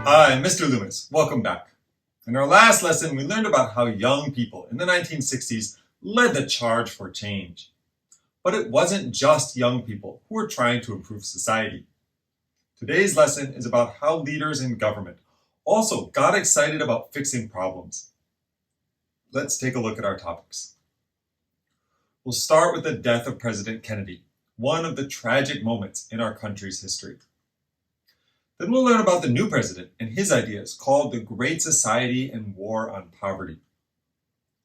Hi, Mr. Loomis. Welcome back. In our last lesson, we learned about how young people in the 1960s led the charge for change. But it wasn't just young people who were trying to improve society. Today's lesson is about how leaders in government also got excited about fixing problems. Let's take a look at our topics. We'll start with the death of President Kennedy, one of the tragic moments in our country's history. Then we'll learn about the new president and his ideas called the Great Society and War on Poverty.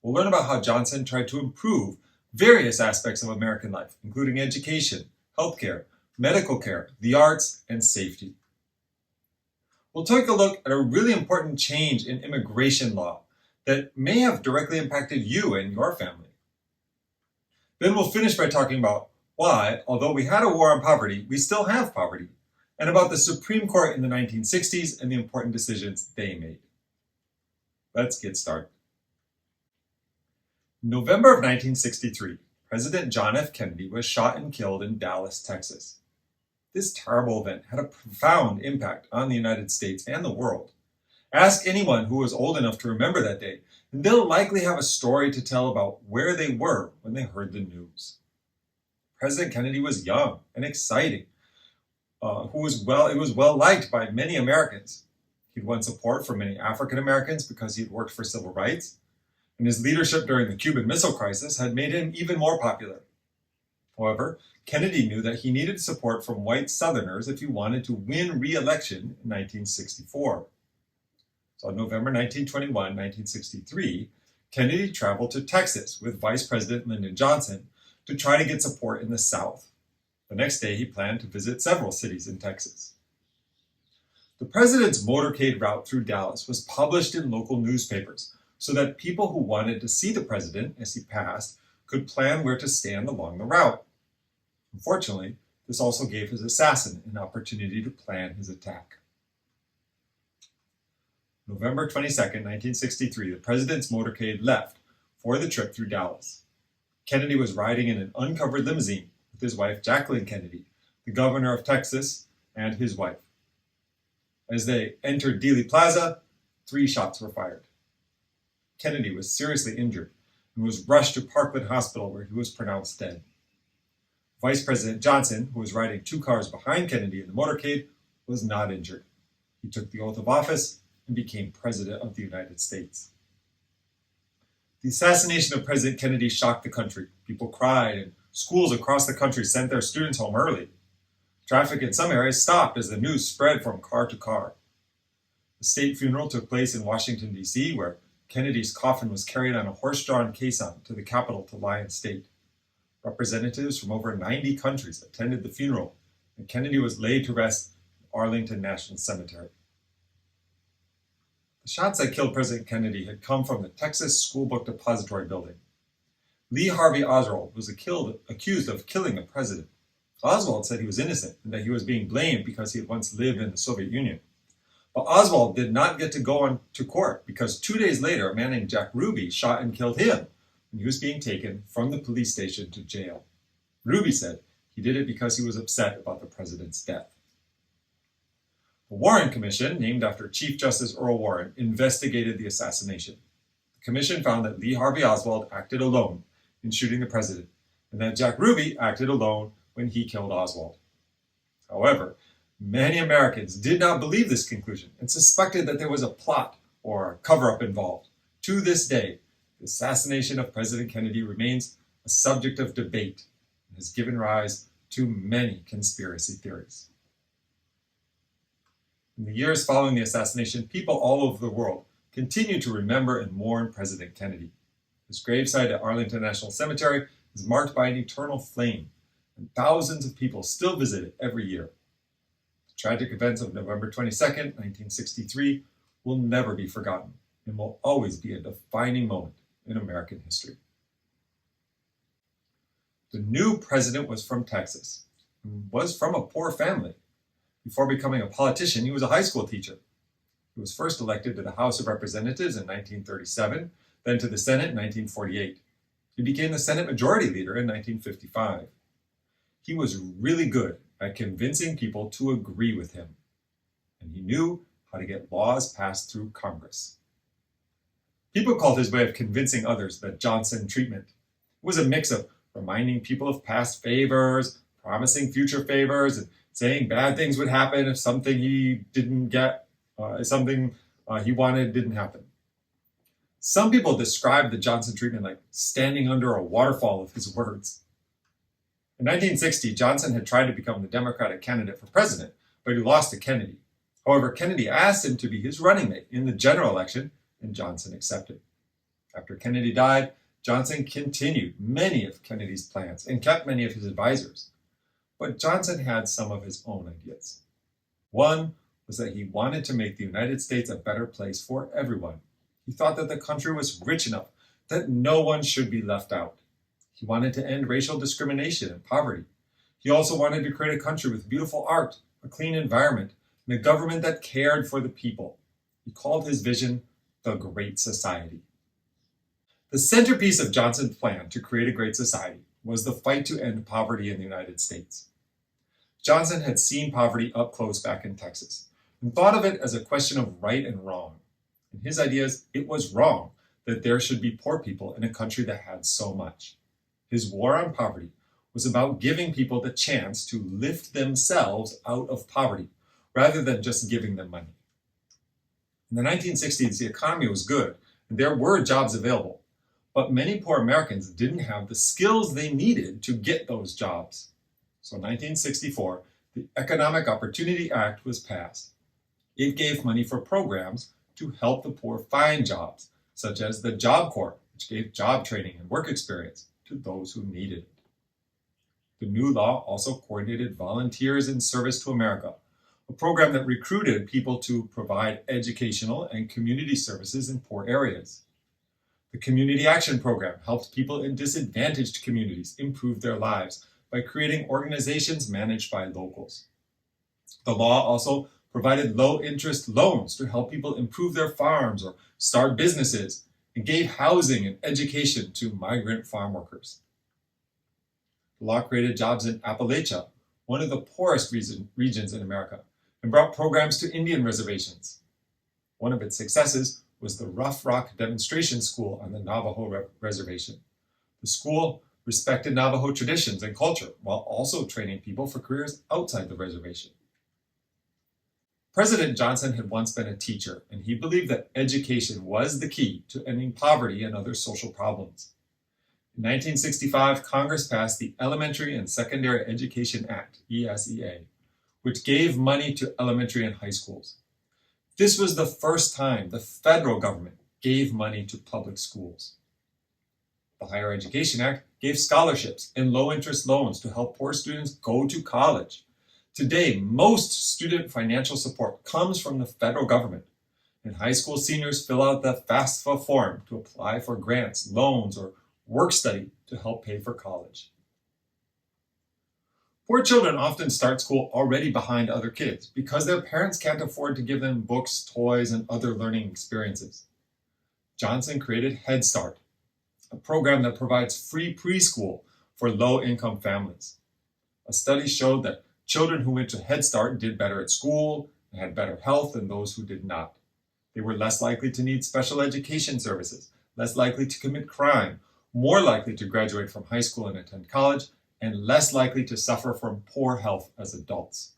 We'll learn about how Johnson tried to improve various aspects of American life, including education, healthcare, medical care, the arts, and safety. We'll take a look at a really important change in immigration law that may have directly impacted you and your family. Then we'll finish by talking about why, although we had a war on poverty, we still have poverty, and about the Supreme Court in the 1960s and the important decisions they made. Let's get started. In November of 1963, President John F. Kennedy was shot and killed in Dallas, Texas. This terrible event had a profound impact on the United States and the world. Ask anyone who was old enough to remember that day, and they'll likely have a story to tell about where they were when they heard the news. President Kennedy was young and exciting, it was well liked by many Americans. He'd won support from many African Americans because he'd worked for civil rights, and his leadership during the Cuban Missile Crisis had made him even more popular. However, Kennedy knew that he needed support from white Southerners if he wanted to win re-election in 1964. So on November 1921, 1963, Kennedy traveled to Texas with Vice President Lyndon Johnson to try to get support in the South. The next day, he planned to visit several cities in Texas. The president's motorcade route through Dallas was published in local newspapers so that people who wanted to see the president as he passed could plan where to stand along the route. Unfortunately, this also gave his assassin an opportunity to plan his attack. November 22, 1963, the president's motorcade left for the trip through Dallas. Kennedy was riding in an uncovered limousine with his wife Jacqueline Kennedy, the governor of Texas, and his wife. As they entered Dealey Plaza, 3 shots were fired. Kennedy was seriously injured and was rushed to Parkland Hospital where he was pronounced dead. Vice President Johnson, who was riding 2 cars behind Kennedy in the motorcade, was not injured. He took the oath of office and became President of the United States. The assassination of President Kennedy shocked the country. People cried, and schools across the country sent their students home early. Traffic in some areas stopped as the news spread from car to car. The state funeral took place in Washington, D.C., where Kennedy's coffin was carried on a horse-drawn caisson to the Capitol to lie in state. Representatives from over 90 countries attended the funeral, and Kennedy was laid to rest in Arlington National Cemetery. The shots that killed President Kennedy had come from the Texas School Book Depository building. Lee Harvey Oswald was accused of killing the president. Oswald said he was innocent and that he was being blamed because he had once lived in the Soviet Union. But Oswald did not get to go on to court because 2 days later, a man named Jack Ruby shot and killed him when he was being taken from the police station to jail. Ruby said he did it because he was upset about the president's death. The Warren Commission, named after Chief Justice Earl Warren, investigated the assassination. The commission found that Lee Harvey Oswald acted alone in shooting the president, and that Jack Ruby acted alone when he killed Oswald. However, many Americans did not believe this conclusion and suspected that there was a plot or a cover-up involved. To this day, the assassination of President Kennedy remains a subject of debate and has given rise to many conspiracy theories. In the years following the assassination, people all over the world continue to remember and mourn President Kennedy. His gravesite at Arlington National Cemetery is marked by an eternal flame, and thousands of people still visit it every year. The tragic events of November 22nd, 1963 will never be forgotten and will always be a defining moment in American history. The new president was from Texas and was from a poor family. Before becoming a politician, he was a high school teacher. He was first elected to the House of Representatives in 1937, then to the Senate in 1948. He became the Senate Majority Leader in 1955. He was really good at convincing people to agree with him, and he knew how to get laws passed through Congress. People called his way of convincing others the Johnson treatment. It was a mix of reminding people of past favors, promising future favors, and saying bad things would happen if something he didn't get, something he wanted didn't happen. Some people described the Johnson treatment like standing under a waterfall of his words. In 1960, Johnson had tried to become the Democratic candidate for president, but he lost to Kennedy. However, Kennedy asked him to be his running mate in the general election, and Johnson accepted. After Kennedy died, Johnson continued many of Kennedy's plans and kept many of his advisors. But Johnson had some of his own ideas. One was that he wanted to make the United States a better place for everyone. He thought that the country was rich enough that no one should be left out. He wanted to end racial discrimination and poverty. He also wanted to create a country with beautiful art, a clean environment, and a government that cared for the people. He called his vision the Great Society. The centerpiece of Johnson's plan to create a great society was the fight to end poverty in the United States. Johnson had seen poverty up close back in Texas and thought of it as a question of right and wrong. In his ideas, it was wrong that there should be poor people in a country that had so much. His war on poverty was about giving people the chance to lift themselves out of poverty rather than just giving them money. In the 1960s, the economy was good and there were jobs available, but many poor Americans didn't have the skills they needed to get those jobs. So in 1964, the Economic Opportunity Act was passed. It gave money for programs to help the poor find jobs, such as the Job Corps, which gave job training and work experience to those who needed it. The new law also coordinated Volunteers in Service to America, a program that recruited people to provide educational and community services in poor areas. The Community Action Program helped people in disadvantaged communities improve their lives by creating organizations managed by locals. The law also provided low-interest loans to help people improve their farms or start businesses, and gave housing and education to migrant farm workers. The law created jobs in Appalachia, one of the poorest regions in America, and brought programs to Indian reservations. One of its successes was the Rough Rock Demonstration School on the Navajo Reservation. The school respected Navajo traditions and culture while also training people for careers outside the reservation. President Johnson had once been a teacher, and he believed that education was the key to ending poverty and other social problems. In 1965, Congress passed the Elementary and Secondary Education Act, ESEA, which gave money to elementary and high schools. This was the first time the federal government gave money to public schools. The Higher Education Act gave scholarships and low-interest loans to help poor students go to college. Today, most student financial support comes from the federal government, and high school seniors fill out the FAFSA form to apply for grants, loans, or work study to help pay for college. Poor children often start school already behind other kids because their parents can't afford to give them books, toys, and other learning experiences. Johnson created Head Start, a program that provides free preschool for low-income families. A study showed that children who went to Head Start did better at school and had better health than those who did not. They were less likely to need special education services, less likely to commit crime, more likely to graduate from high school and attend college, and less likely to suffer from poor health as adults.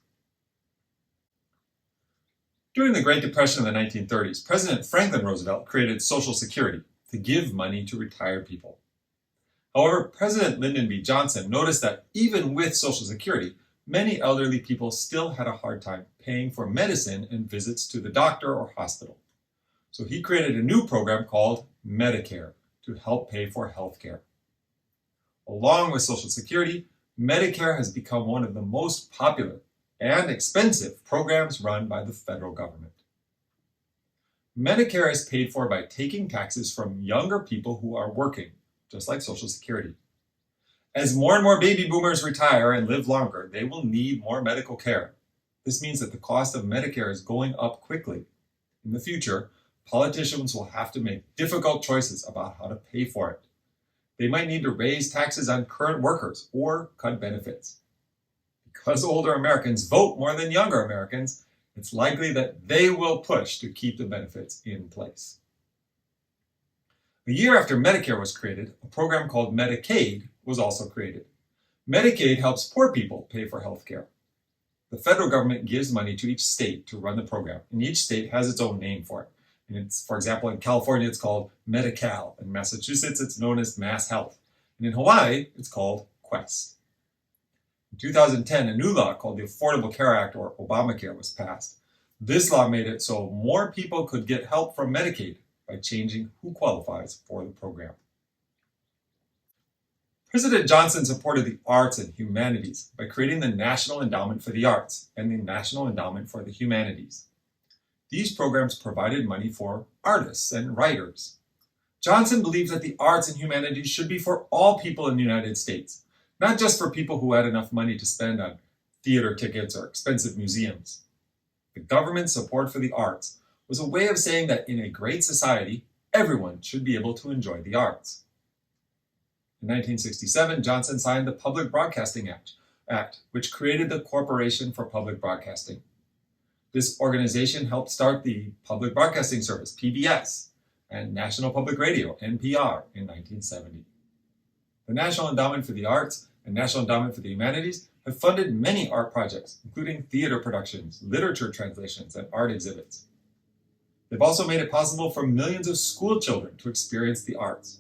During the Great Depression of the 1930s, President Franklin Roosevelt created Social Security to give money to retired people. However, President Lyndon B. Johnson noticed that even with Social Security, many elderly people still had a hard time paying for medicine and visits to the doctor or hospital. So he created a new program called Medicare to help pay for health care. Along with Social Security, Medicare has become one of the most popular and expensive programs run by the federal government. Medicare is paid for by taking taxes from younger people who are working, just like Social Security. As more and more baby boomers retire and live longer, they will need more medical care. This means that the cost of Medicare is going up quickly. In the future, politicians will have to make difficult choices about how to pay for it. They might need to raise taxes on current workers or cut benefits. Because older Americans vote more than younger Americans, it's likely that they will push to keep the benefits in place. A year after Medicare was created, a program called Medicaid was also created. Medicaid helps poor people pay for health care. The federal government gives money to each state to run the program, and each state has its own name for it. And it's, for example, in California, it's called Medi-Cal. In Massachusetts, it's known as Mass Health. And in Hawaii, it's called Quest. In 2010, a new law called the Affordable Care Act, or Obamacare, was passed. This law made it so more people could get help from Medicaid by changing who qualifies for the program. President Johnson supported the arts and humanities by creating the National Endowment for the Arts and the National Endowment for the Humanities. These programs provided money for artists and writers. Johnson believed that the arts and humanities should be for all people in the United States, not just for people who had enough money to spend on theater tickets or expensive museums. The government's support for the arts was a way of saying that in a great society, everyone should be able to enjoy the arts. In 1967, Johnson signed the Public Broadcasting Act, which created the Corporation for Public Broadcasting. This organization helped start the Public Broadcasting Service, PBS, and National Public Radio, NPR, in 1970. The National Endowment for the Arts and National Endowment for the Humanities have funded many art projects, including theater productions, literature translations, and art exhibits. They've also made it possible for millions of school children to experience the arts.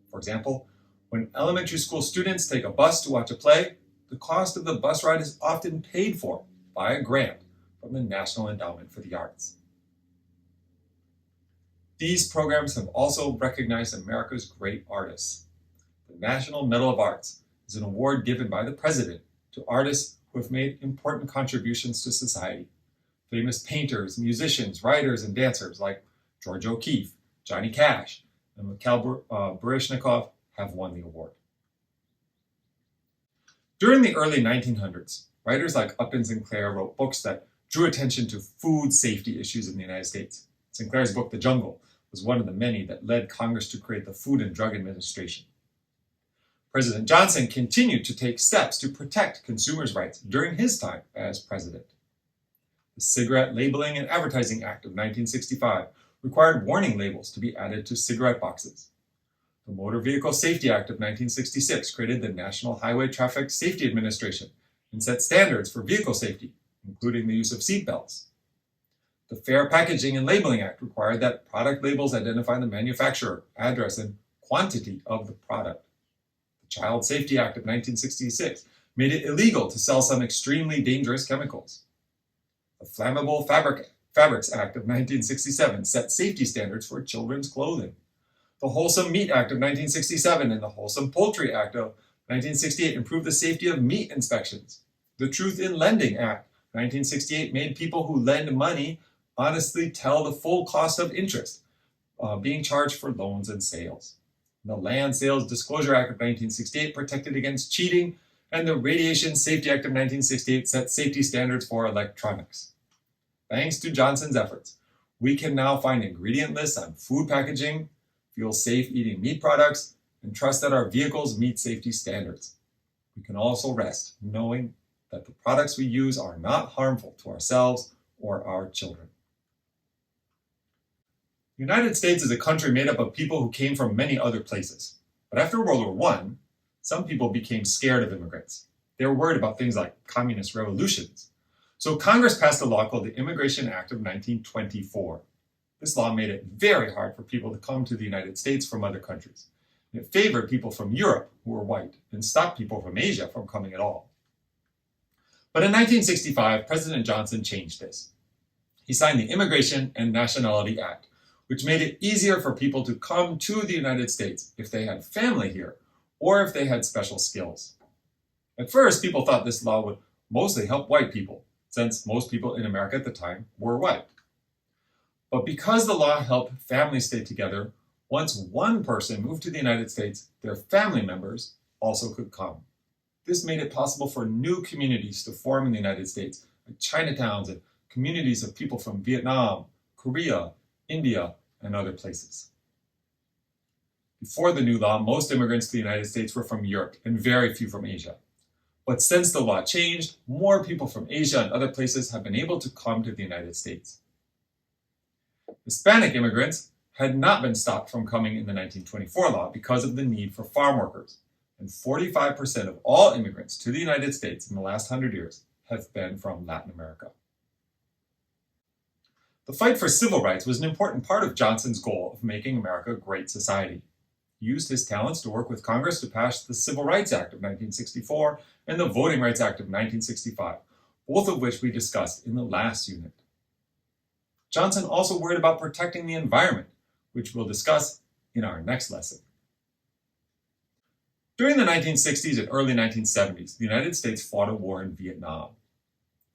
For example, when elementary school students take a bus to watch a play, the cost of the bus ride is often paid for by a grant from the National Endowment for the Arts. These programs have also recognized America's great artists. The National Medal of Arts is an award given by the President to artists who have made important contributions to society. Famous painters, musicians, writers, and dancers like George O'Keeffe, Johnny Cash, and Mikhail Baryshnikov have won the award. During the early 1900s, writers like Upton Sinclair wrote books that drew attention to food safety issues in the United States. Sinclair's book, The Jungle, was one of the many that led Congress to create the Food and Drug Administration. President Johnson continued to take steps to protect consumers' rights during his time as president. The Cigarette Labeling and Advertising Act of 1965 required warning labels to be added to cigarette boxes. The Motor Vehicle Safety Act of 1966 created the National Highway Traffic Safety Administration and set standards for vehicle safety, including the use of seatbelts. The Fair Packaging and Labeling Act required that product labels identify the manufacturer, address, and quantity of the product. The Child Safety Act of 1966 made it illegal to sell some extremely dangerous chemicals. The Flammable Fabrics Act of 1967 set safety standards for children's clothing. The Wholesome Meat Act of 1967 and the Wholesome Poultry Act of 1968 improved the safety of meat inspections. The Truth in Lending Act of 1968 made people who lend money honestly tell the full cost of interest being charged for loans and sales. The Land Sales Disclosure Act of 1968 protected against cheating, and the Radiation Safety Act of 1968 set safety standards for electronics. Thanks to Johnson's efforts, we can now find ingredient lists on food packaging, feel safe eating meat products, and trust that our vehicles meet safety standards. We can also rest knowing that the products we use are not harmful to ourselves or our children. The United States is a country made up of people who came from many other places. But after World War I, some people became scared of immigrants. They were worried about things like communist revolutions. So Congress passed a law called the Immigration Act of 1924. This law made it very hard for people to come to the United States from other countries. It favored people from Europe who were white and stopped people from Asia from coming at all. But in 1965, President Johnson changed this. He signed the Immigration and Nationality Act, which made it easier for people to come to the United States if they had family here or if they had special skills. At first, people thought this law would mostly help white people, since most people in America at the time were white. But because the law helped families stay together, once one person moved to the United States, their family members also could come. This made it possible for new communities to form in the United States, like Chinatowns and communities of people from Vietnam, Korea, India, and other places. Before the new law, most immigrants to the United States were from Europe and very few from Asia. But since the law changed, more people from Asia and other places have been able to come to the United States. Hispanic immigrants had not been stopped from coming in the 1924 law because of the need for farm workers, and 45% of all immigrants to the United States in the last 100 years have been from Latin America. The fight for civil rights was an important part of Johnson's goal of making America a great society. He used his talents to work with Congress to pass the Civil Rights Act of 1964 and the Voting Rights Act of 1965, both of which we discussed in the last unit. Johnson also worried about protecting the environment, which we'll discuss in our next lesson. During the 1960s and early 1970s, the United States fought a war in Vietnam.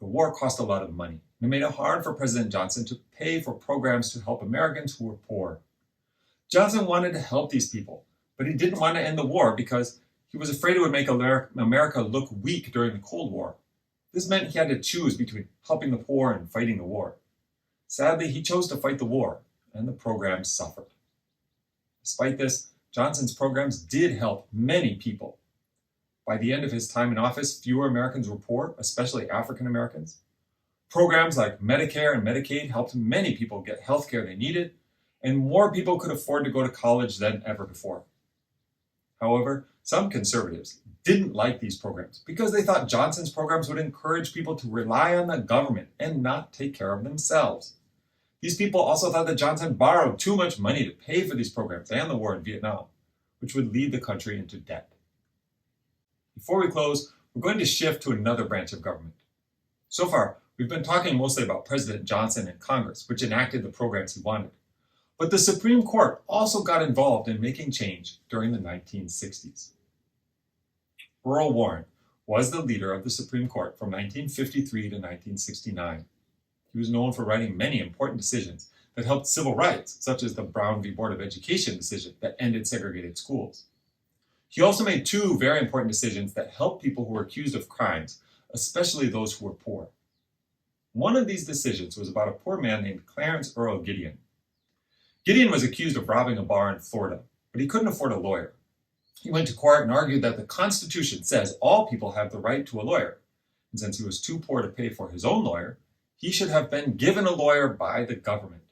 The war cost a lot of money, and it made it hard for President Johnson to pay for programs to help Americans who were poor. Johnson wanted to help these people, but he didn't want to end the war because he was afraid it would make America look weak during the Cold War. This meant he had to choose between helping the poor and fighting the war. Sadly, he chose to fight the war, and the programs suffered. Despite this, Johnson's programs did help many people. By the end of his time in office, fewer Americans were poor, especially African Americans. Programs like Medicare and Medicaid helped many people get health care they needed, and more people could afford to go to college than ever before. However, some conservatives didn't like these programs because they thought Johnson's programs would encourage people to rely on the government and not take care of themselves. These people also thought that Johnson borrowed too much money to pay for these programs and the war in Vietnam, which would lead the country into debt. Before we close, we're going to shift to another branch of government. So far, we've been talking mostly about President Johnson and Congress, which enacted the programs he wanted. But the Supreme Court also got involved in making change during the 1960s. Earl Warren was the leader of the Supreme Court from 1953 to 1969. He was known for writing many important decisions that helped civil rights, such as the Brown v. Board of Education decision that ended segregated schools. He also made two very important decisions that helped people who were accused of crimes, especially those who were poor. One of these decisions was about a poor man named Clarence Earl Gideon. Gideon was accused of robbing a bar in Florida, but he couldn't afford a lawyer. He went to court and argued that the Constitution says all people have the right to a lawyer, and since he was too poor to pay for his own lawyer, he should have been given a lawyer by the government.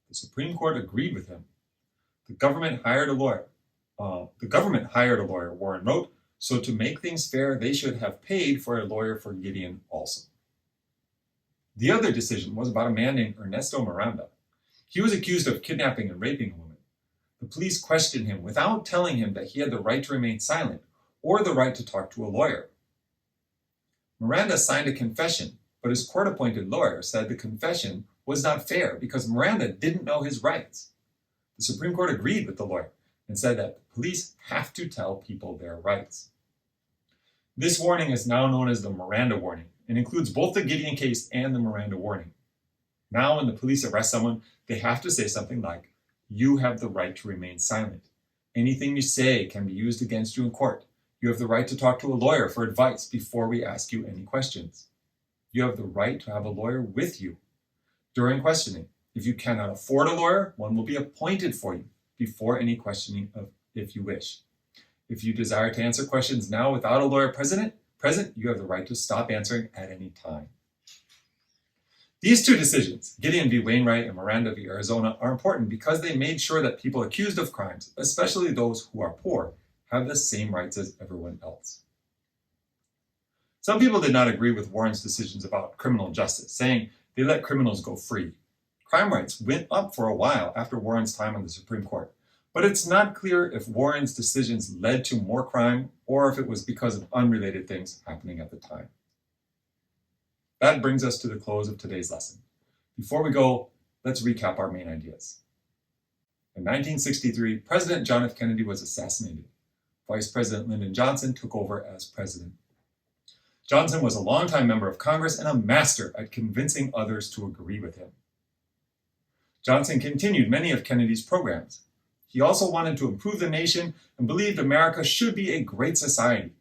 The Supreme Court agreed with him. The government hired a lawyer, Warren wrote, so to make things fair, they should have paid for a lawyer for Gideon also. The other decision was about a man named Ernesto Miranda. He was accused of kidnapping and raping a woman. The police questioned him without telling him that he had the right to remain silent or the right to talk to a lawyer. Miranda signed a confession, but his court-appointed lawyer said the confession was not fair because Miranda didn't know his rights. The Supreme Court agreed with the lawyer and said that the police have to tell people their rights. This warning is now known as the Miranda warning and includes both the Gideon case and the Miranda warning. Now, when the police arrest someone, they have to say something like, "You have the right to remain silent. Anything you say can be used against you in court. You have the right to talk to a lawyer for advice before we ask you any questions. You have the right to have a lawyer with you during questioning. If you cannot afford a lawyer, one will be appointed for you before any questioning if you wish. If you desire to answer questions now without a lawyer present, you have the right to stop answering at any time." These two decisions, Gideon v. Wainwright and Miranda v. Arizona, are important because they made sure that people accused of crimes, especially those who are poor, have the same rights as everyone else. Some people did not agree with Warren's decisions about criminal justice, saying they let criminals go free. Crime rates went up for a while after Warren's time on the Supreme Court, but it's not clear if Warren's decisions led to more crime or if it was because of unrelated things happening at the time. That brings us to the close of today's lesson. Before we go, let's recap our main ideas. In 1963, President John F. Kennedy was assassinated. Vice President Lyndon Johnson took over as president. Johnson was a longtime member of Congress and a master at convincing others to agree with him. Johnson continued many of Kennedy's programs. He also wanted to improve the nation and believed America should be a great society.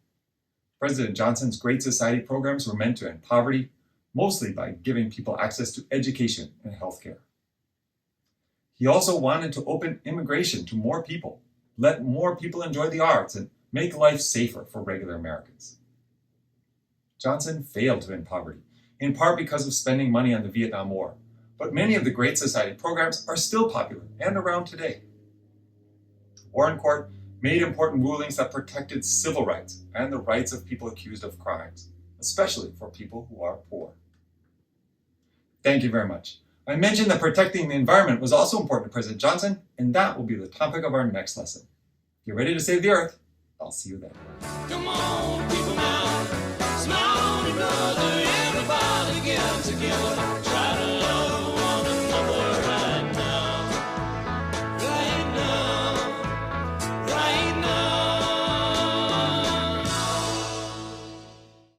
President Johnson's Great Society programs were meant to end poverty, mostly by giving people access to education and health care. He also wanted to open immigration to more people, let more people enjoy the arts, and make life safer for regular Americans. Johnson failed to end poverty, in part because of spending money on the Vietnam War, but many of the Great Society programs are still popular and around today. Warren Court made important rulings that protected civil rights and the rights of people accused of crimes, especially for people who are poor. Thank you very much. I mentioned that protecting the environment was also important to President Johnson, and that will be the topic of our next lesson. Get ready to save the earth. I'll see you then. Come on,